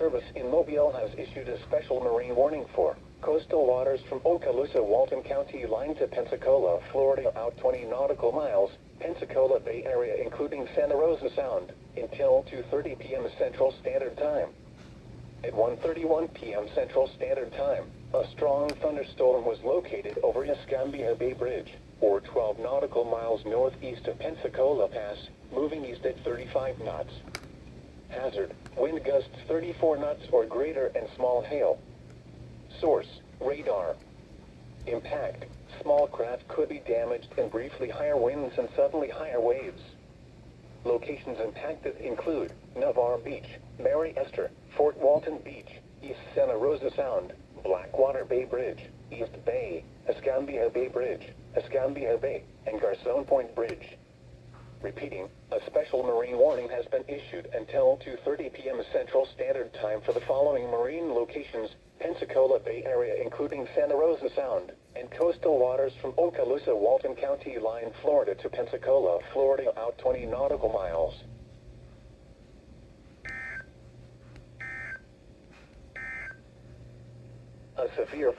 Service in Mobile has issued a special marine warning for coastal waters from Okaloosa, Walton County line to Pensacola, Florida, out 20 nautical miles, Pensacola Bay Area including Santa Rosa Sound, until 2:30 p.m. Central Standard Time. At 1:31 p.m. Central Standard Time, a strong thunderstorm was located over Escambia Bay Bridge, or 12 nautical miles northeast of Pensacola Pass, moving east at 35 knots. Hazard, wind gusts 34 knots or greater and small hail. Source, radar. Impact, small craft could be damaged and briefly higher winds and suddenly higher waves. Locations impacted include Navarre Beach, Mary Esther, Fort Walton Beach, East Santa Rosa Sound, Blackwater Bay Bridge, East Bay, Escambia Bay Bridge, Escambia Bay, and Garcon Point Bridge. Repeating, a special marine warning has been issued until 2:30 p.m. Central Standard Time for the following marine locations: Pensacola Bay Area including Santa Rosa Sound, and coastal waters from Okaloosa, Walton County line, Florida to Pensacola, Florida, out 20 nautical miles. A severe